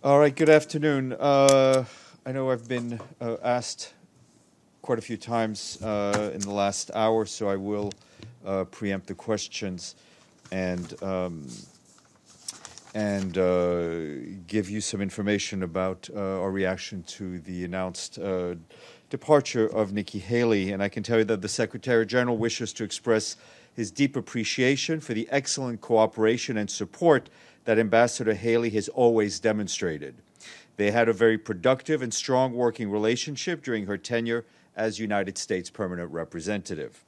All right, good afternoon. I know I've been asked quite a few times in the last hour, so I will preempt the questions and give you some information about our reaction to the announced departure of Nikki Haley. And I can tell you that the Secretary General wishes to express his deep appreciation for the excellent cooperation and support that Ambassador Haley has always demonstrated. They had a very productive and strong working relationship during her tenure as United States Permanent Representative.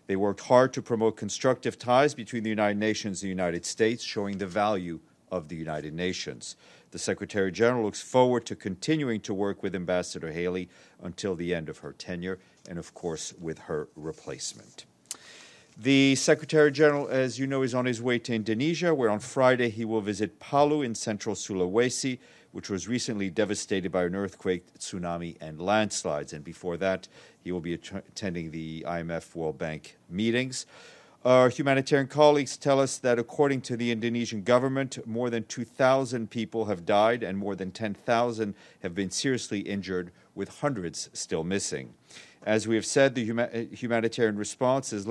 They worked hard to promote constructive ties between the United Nations and the United States, showing the value of the United Nations. The Secretary General looks forward to continuing to work with Ambassador Haley until the end of her tenure and, of course, with her replacement. The Secretary General, as you know, is on his way to Indonesia, where on Friday he will visit Palu in central Sulawesi, which was recently devastated by an earthquake, tsunami, and landslides. And before that, he will be attending the IMF World Bank meetings. Our humanitarian colleagues tell us that according to the Indonesian government, more than 2,000 people have died and more than 10,000 have been seriously injured, with hundreds still missing. As we have said, the humanitarian response is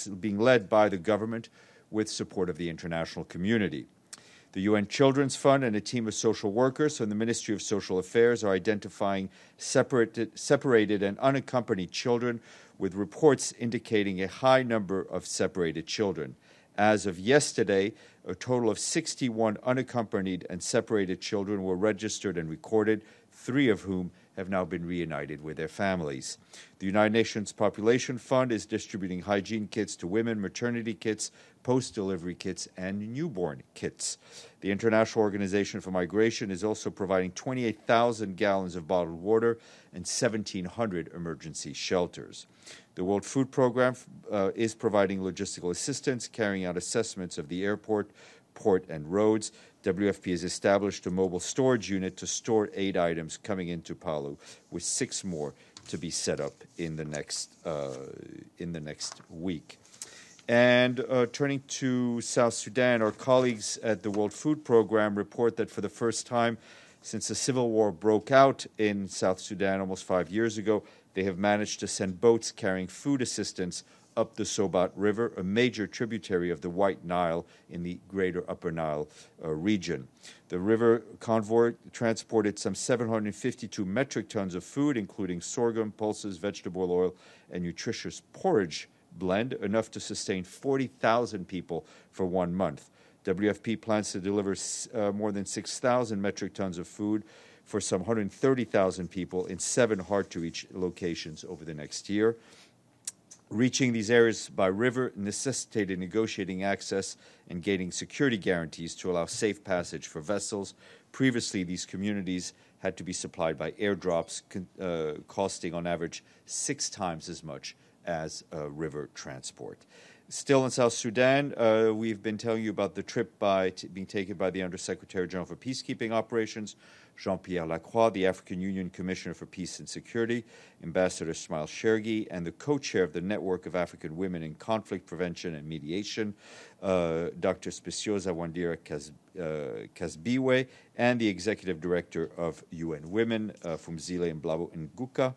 being led by the government with support of the international community. The UN Children's Fund and a team of social workers from the Ministry of Social Affairs are identifying separated and unaccompanied children, with reports indicating a high number of separated children. As of yesterday, a total of 61 unaccompanied and separated children were registered and recorded, 3 of whom have now been reunited with their families. The United Nations Population Fund is distributing hygiene kits to women, maternity kits, post-delivery kits, and newborn kits. The International Organization for Migration is also providing 28,000 gallons of bottled water and 1,700 emergency shelters. The World Food Programme is providing logistical assistance, carrying out assessments of the airport, port, and roads. WFP has established a mobile storage unit to store aid items coming into Palu, with 6 more to be set up in the next week. And turning to South Sudan, our colleagues at the World Food Programme report that for the first time since the civil war broke out in South Sudan almost 5 years ago, they have managed to send boats carrying food assistance up the Sobat River, a major tributary of the White Nile in the greater Upper Nile region. The river convoy transported some 752 metric tons of food, including sorghum, pulses, vegetable oil, and nutritious porridge blend, enough to sustain 40,000 people for 1 month. WFP plans to deliver more than 6,000 metric tons of food for some 130,000 people in 7 hard-to-reach locations over the next year. Reaching these areas by river necessitated negotiating access and gaining security guarantees to allow safe passage for vessels. Previously, these communities had to be supplied by airdrops, costing on average 6 times as much as river transport. Still in South Sudan, we've been telling you about the trip being taken by the Undersecretary General for Peacekeeping Operations, Jean-Pierre Lacroix, the African Union Commissioner for Peace and Security, Ambassador Ismail Shergi, and the co-chair of the Network of African Women in Conflict Prevention and Mediation, Dr. Speciosa Wandira Kasbiwe, and the Executive Director of UN Women, Phumzile Mblabo Nguka.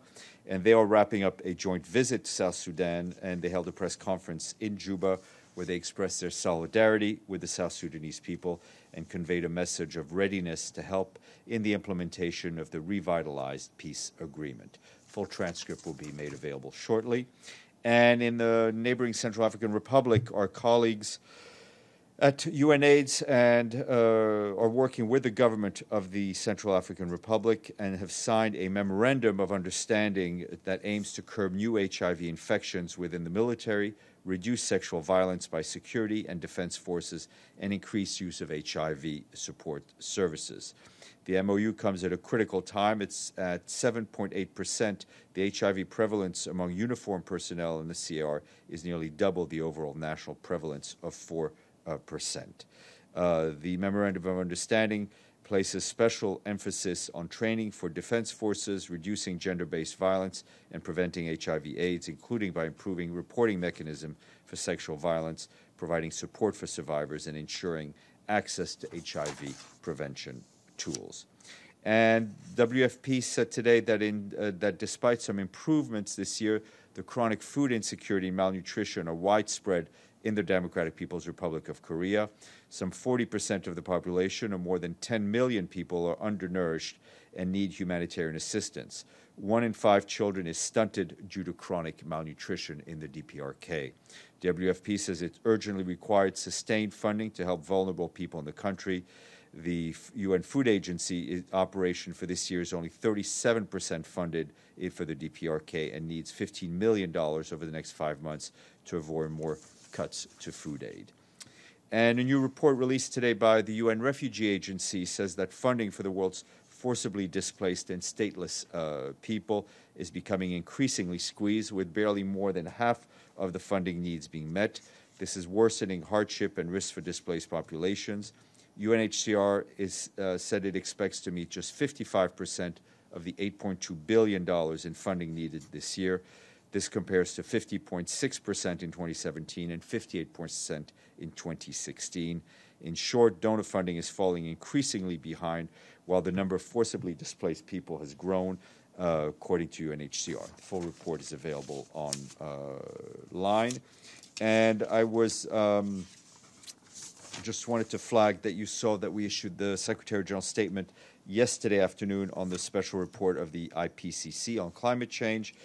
And they are wrapping up a joint visit to South Sudan, and they held a press conference in Juba where they expressed their solidarity with the South Sudanese people and conveyed a message of readiness to help in the implementation of the revitalized peace agreement. Full transcript will be made available shortly. And in the neighboring Central African Republic, our colleagues at UNAIDS and are working with the government of the Central African Republic and have signed a memorandum of understanding that aims to curb new HIV infections within the military, reduce sexual violence by security and defense forces, and increase use of HIV support services. The MOU comes at a critical time. It's at 7.8%. The HIV prevalence among uniformed personnel in the CAR is nearly double the overall national prevalence of 4%. The Memorandum of Understanding places special emphasis on training for defense forces, reducing gender-based violence, and preventing HIV/AIDS, including by improving reporting mechanism for sexual violence, providing support for survivors, and ensuring access to HIV prevention tools. And WFP said today that that despite some improvements this year, the chronic food insecurity and malnutrition are widespread in the Democratic People's Republic of Korea. Some 40% of the population, or more than 10 million people, are undernourished and need humanitarian assistance. 1 in 5 children is stunted due to chronic malnutrition in the DPRK. WFP says it urgently required sustained funding to help vulnerable people in the country. The UN Food Agency operation for this year is only 37% funded for the DPRK and needs $15 million over the next 5 months to avoid more cuts to food aid. And a new report released today by the UN Refugee Agency says that funding for the world's forcibly displaced and stateless people is becoming increasingly squeezed, with barely more than half of the funding needs being met. This is worsening hardship and risk for displaced populations. UNHCR said it expects to meet just 55% of the $8.2 billion in funding needed this year. This compares to 50.6% in 2017 and 58% in 2016. In short, donor funding is falling increasingly behind, while the number of forcibly displaced people has grown, according to UNHCR. The full report is available online. And I was just wanted to flag that you saw that we issued the Secretary General's statement yesterday afternoon on the special report of the IPCC on climate change.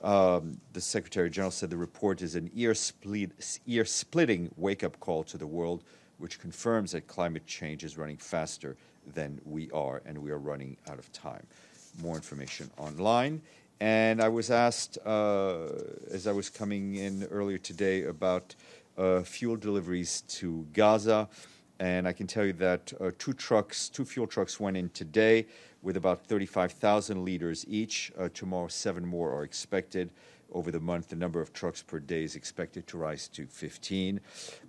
The Secretary General said the report is an ear-splitting wake-up call to the world, which confirms that climate change is running faster than we are, and we are running out of time. More information online. And I was asked, as I was coming in earlier today, about fuel deliveries to Gaza, and I can tell you that two fuel trucks went in today with about 35,000 liters each. Tomorrow, 7 more are expected. Over the month, the number of trucks per day is expected to rise to 15.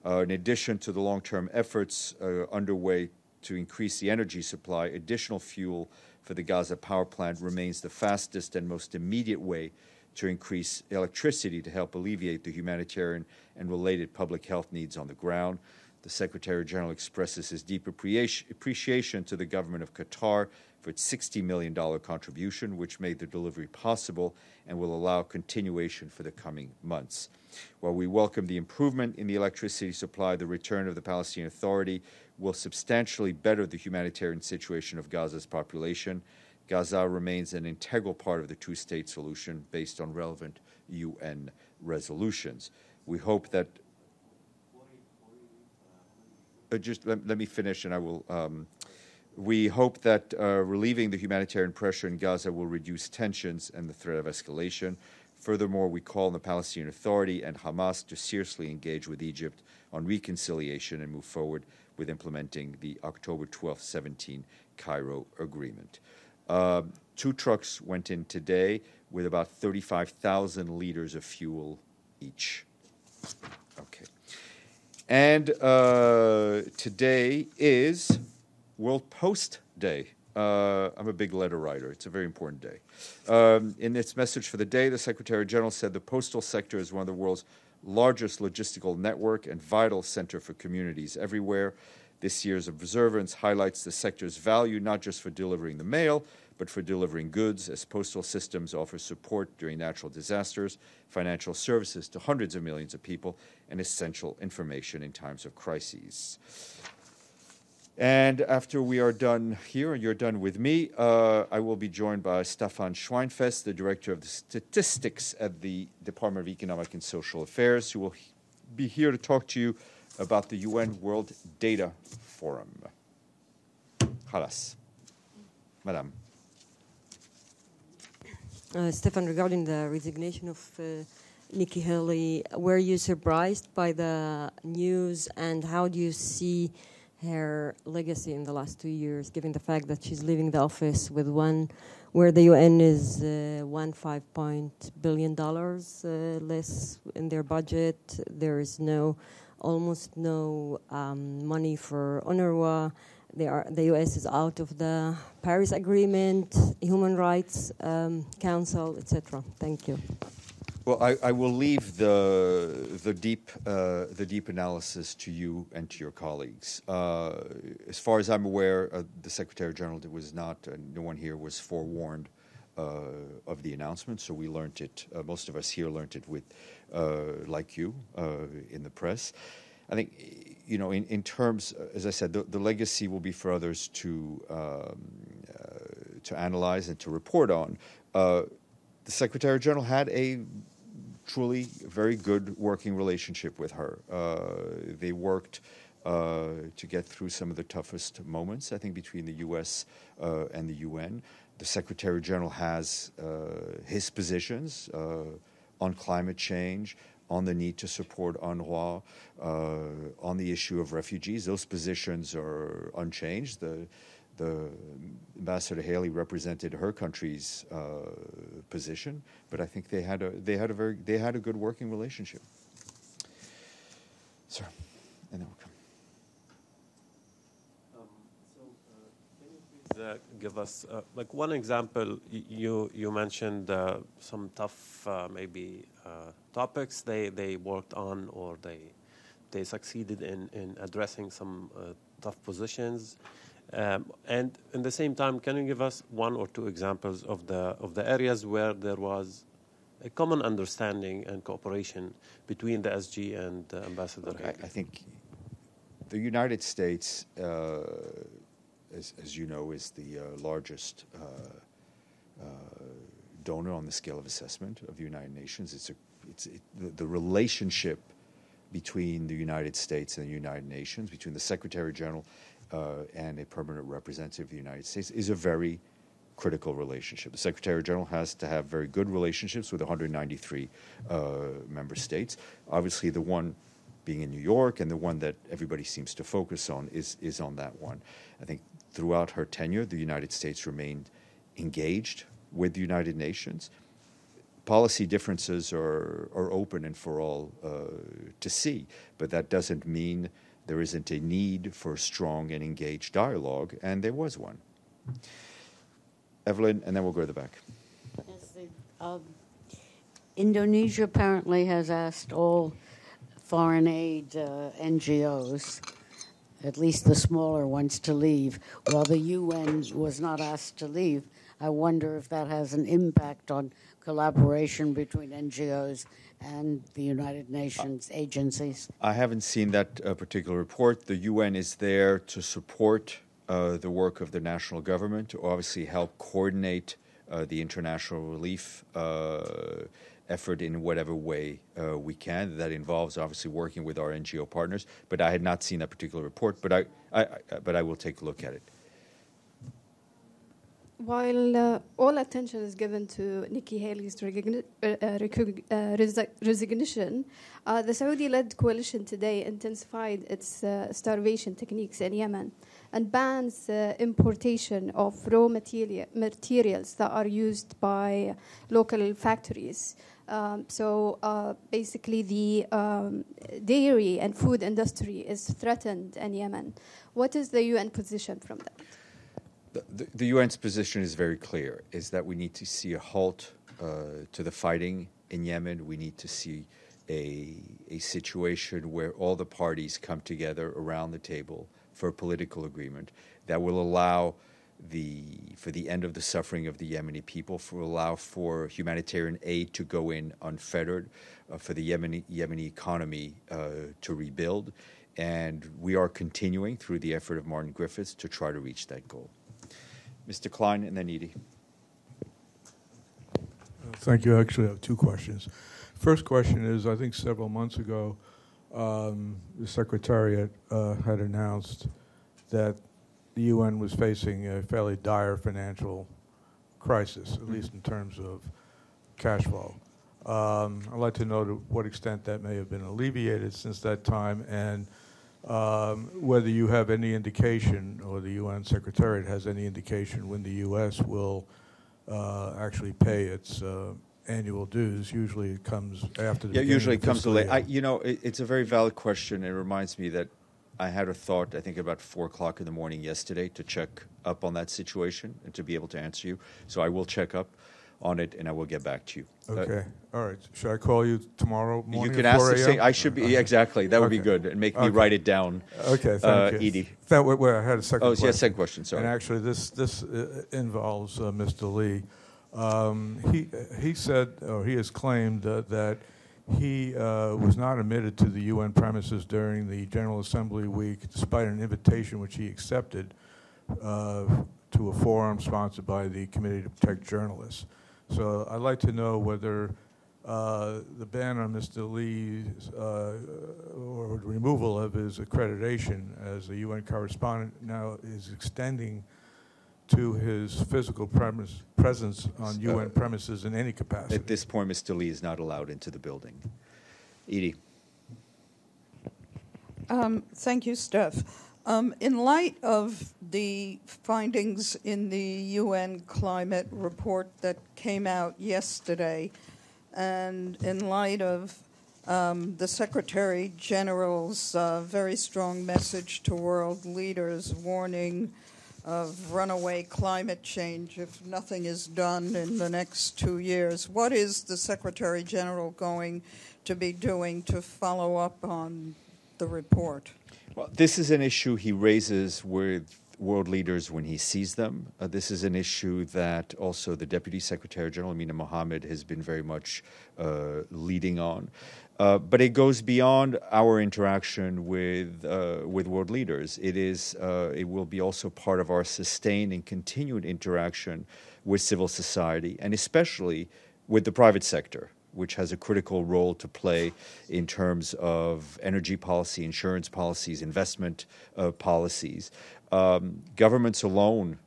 In addition to the long-term efforts underway to increase the energy supply, additional fuel for the Gaza power plant remains the fastest and most immediate way to increase electricity to help alleviate the humanitarian and related public health needs on the ground. The Secretary General expresses his deep appreciation to the government of Qatar for its $60 million contribution, which made the delivery possible and will allow continuation for the coming months. While we welcome the improvement in the electricity supply, the return of the Palestinian Authority will substantially better the humanitarian situation of Gaza's population. Gaza remains an integral part of the two-state solution based on relevant UN resolutions. We hope that... just let me finish and I will... we hope that relieving the humanitarian pressure in Gaza will reduce tensions and the threat of escalation. Furthermore, we call on the Palestinian Authority and Hamas to seriously engage with Egypt on reconciliation and move forward with implementing the October 12, 17 Cairo agreement. 2 trucks went in today with about 35,000 liters of fuel each. Okay. And today is World Post Day. I'm a big letter writer. It's a very important day. In its message for the day, the Secretary General said the postal sector is one of the world's largest logistical network and vital center for communities everywhere. This year's observance highlights the sector's value not just for delivering the mail, but for delivering goods, as postal systems offer support during natural disasters, financial services to hundreds of millions of people, and essential information in times of crises. And after we are done here, and you're done with me, I will be joined by Stéphane Schweinfest, the Director of the Statistics at the Department of Economic and Social Affairs, who will be here to talk to you about the UN World Data Forum. Halas. Madame. Stéphane, regarding the resignation of Nikki Haley, were you surprised by the news, and how do you see her legacy in the last 2 years, given the fact that she's leaving the office with where the UN is $1.5 billion less in their budget? There is almost no money for UNRWA. The U.S. is out of the Paris Agreement, Human Rights Council, etc. Thank you. Well, I will leave the deep analysis to you and to your colleagues. As far as I'm aware, the Secretary General was not. No one here was forewarned of the announcement, so we learned it. Most of us here learned it with, like you, in the press. I think, in terms, as I said, the legacy will be for others to analyze and to report on. The Secretary General had a truly very good working relationship with her. They worked to get through some of the toughest moments, I think, between the U.S. And the UN. The Secretary General has his positions on climate change, on the need to support UNRWA, on the issue of refugees. Those positions are unchanged. The Ambassador Haley represented her country's position, but I think they had a good working relationship. Sir, and then we'll come. Can you please give us like one example? You mentioned some tough maybe topics they worked on, or they succeeded in addressing some tough positions. And in the same time, can you give us one or two examples of the areas where there was a common understanding and cooperation between the SG and Ambassador Haley? I think the United States, as you know, is the largest donor on the scale of assessment of the United Nations. The relationship between the United States and the United Nations, between the Secretary General and a permanent representative of the United States, is a very critical relationship. The Secretary General has to have very good relationships with 193 member states. Obviously, the one being in New York and the one that everybody seems to focus on is on that one. I think throughout her tenure, the United States remained engaged with the United Nations. Policy differences are open and for all to see, but that doesn't mean there isn't a need for strong and engaged dialogue, and there was one. Evelyn, and then we'll go to the back. Yes, Indonesia apparently has asked all foreign aid NGOs, at least the smaller ones, to leave, while the UN was not asked to leave. I wonder if that has an impact on collaboration between NGOs and the United Nations agencies. I haven't seen that particular report. The UN is there to support the work of the national government, to obviously help coordinate the international relief effort in whatever way we can. That involves obviously working with our NGO partners. But I had not seen that particular report. But I will take a look at it. While all attention is given to Nikki Haley's resignation, the Saudi-led coalition today intensified its starvation techniques in Yemen and bans importation of raw materials that are used by local factories. So basically the dairy and food industry is threatened in Yemen. What is the UN position from that? The UN's position is very clear, is that we need to see a halt to the fighting in Yemen. We need to see a situation where all the parties come together around the table for a political agreement that will allow for the end of the suffering of the Yemeni people, allow for humanitarian aid to go in unfettered, for the Yemeni economy to rebuild. And we are continuing through the effort of Martin Griffiths to try to reach that goal. Mr. Klein and then Edie. Thank you. Actually, I have two questions. First question is, I think several months ago, the Secretariat had announced that the UN was facing a fairly dire financial crisis, at least in terms of cash flow. I'd like to know to what extent that may have been alleviated since that time, and whether you have any indication, or the UN Secretariat has any indication, when the U.S. will actually pay its annual dues. Usually it comes after the usually it comes late. year. It's a very valid question. It reminds me that I had a thought, I think about 4 o'clock in the morning yesterday, to check up on that situation and to be able to answer you. So I will check up on it, and I will get back to you. Okay. All right. Should I call you tomorrow morning? You can at ask 4 the same. a.m.? I should be exactly. That would be Okay. good, and make me Okay. write it down. Okay, thank you. Edie. Well, I had a second question. Yes, second question. Sorry. And actually, this involves Mr. Lee. He said, or he has claimed that he was not admitted to the UN premises during the General Assembly week, despite an invitation which he accepted to a forum sponsored by the Committee to Protect Journalists. So I'd like to know whether the ban on Mr. Lee's or removal of his accreditation as a UN correspondent now is extending to his physical presence on UN premises in any capacity. At this point, Mr. Lee is not allowed into the building. Edie. Thank you, Steph. In light of the findings in the UN climate report that came out yesterday, and in light of the Secretary General's very strong message to world leaders warning of runaway climate change if nothing is done in the next 2 years, what is the Secretary General going to be doing to follow up on the report? Well, this is an issue he raises with world leaders when he sees them. This is an issue that also the Deputy Secretary General, Amina Mohammed, has been very much leading on. But it goes beyond our interaction with world leaders. It will be also part of our sustained and continued interaction with civil society, and especially with the private sector, which has a critical role to play in terms of energy policy, insurance policies, investment policies. Governments alone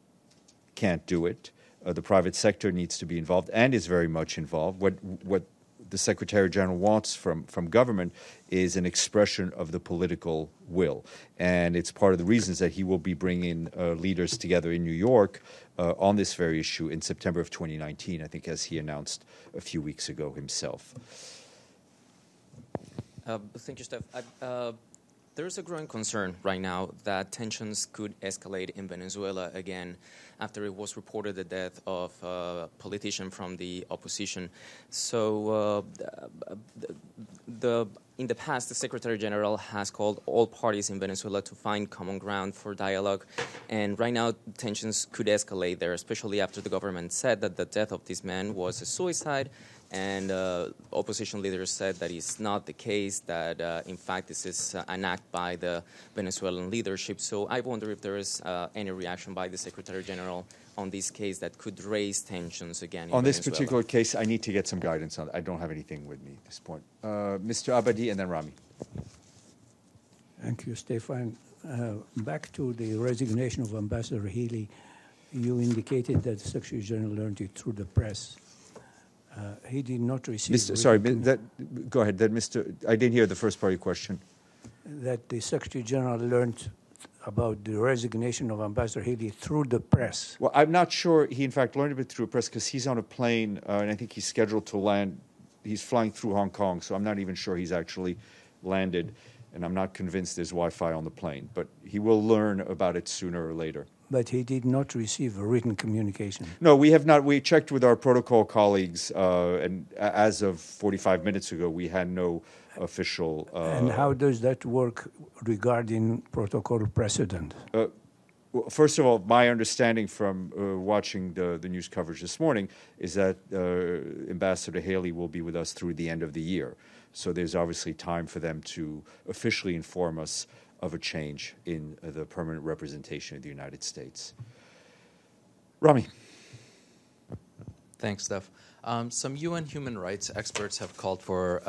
can't do it. The private sector needs to be involved and is very much involved. What the Secretary General wants from government is an expression of the political will. And it's part of the reasons that he will be bringing leaders together in New York on this very issue in September of 2019, I think, as he announced a few weeks ago himself. Thank you, Steph. There's a growing concern right now that tensions could escalate in Venezuela again after it was reported the death of a politician from the opposition. So in the past, the Secretary General has called all parties in Venezuela to find common ground for dialogue. And right now, tensions could escalate there, especially after the government said that the death of this man was a suicide. And opposition leaders said that it's not the case, that in fact this is an act by the Venezuelan leadership. So I wonder if there is any reaction by the Secretary General on this case that could raise tensions again in On this Venezuela. particular case, I need to get some guidance on it. I don't have anything with me at this point. Mr. Abadi and then Rami. Thank you, Stéphane. Back to the resignation of Ambassador Haley, you indicated that the Secretary General learned it through the press. He did not receive... Go ahead. I didn't hear the first part of your question. That the Secretary General learned about the resignation of Ambassador Haley through the press. Well, I'm not sure he, in fact, learned of it through press because he's on a plane, and I think he's scheduled to land. He's flying through Hong Kong, so I'm not even sure he's actually landed, and I'm not convinced there's Wi-Fi on the plane. But he will learn about it sooner or later. But he did not receive a written communication. No, we have not. We checked with our protocol colleagues, and as of 45 minutes ago, we had no official... and how does that work regarding protocol precedent? Well, first of all, my understanding from watching the news coverage this morning is that Ambassador Haley will be with us through the end of the year. So there's obviously time for them to officially inform us of a change in the permanent representation of the United States. Rami. Thanks, Steph. Some UN human rights experts have called for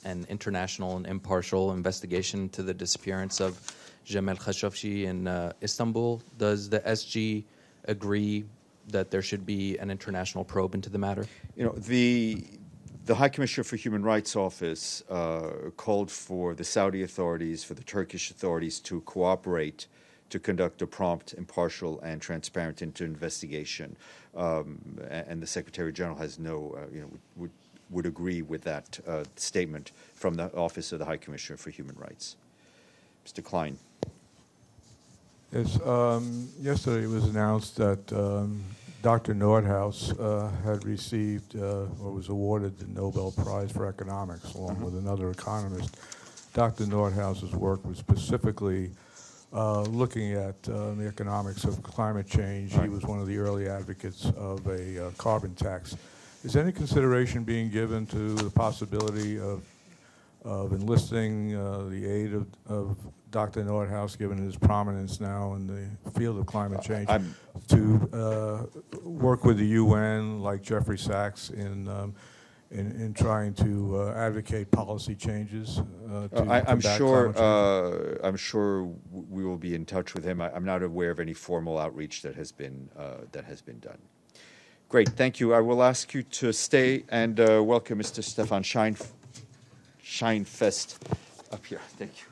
an international and impartial investigation to the disappearance of Jamal Khashoggi in Istanbul. Does the SG agree that there should be an international probe into the matter? You know, the High Commissioner for Human Rights Office called for the Saudi authorities, for the Turkish authorities to cooperate to conduct a prompt, impartial, and transparent investigation. And the Secretary General has would agree with that statement from the Office of the High Commissioner for Human Rights. Mr. Klein. Yes, yesterday it was announced that Dr. Nordhaus had received or was awarded the Nobel Prize for Economics along with another economist. Dr. Nordhaus's work was specifically looking at the economics of climate change. He was one of the early advocates of a carbon tax. Is any consideration being given to the possibility of enlisting the aid of Dr. Nordhaus, given his prominence now in the field of climate change, to work with the UN, like Jeffrey Sachs, in trying to advocate policy changes? I'm sure we will be in touch with him. I'm not aware of any formal outreach that has been done. Great, thank you. I will ask you to stay and welcome Mr. Stéphane Scheinfest up here. Thank you.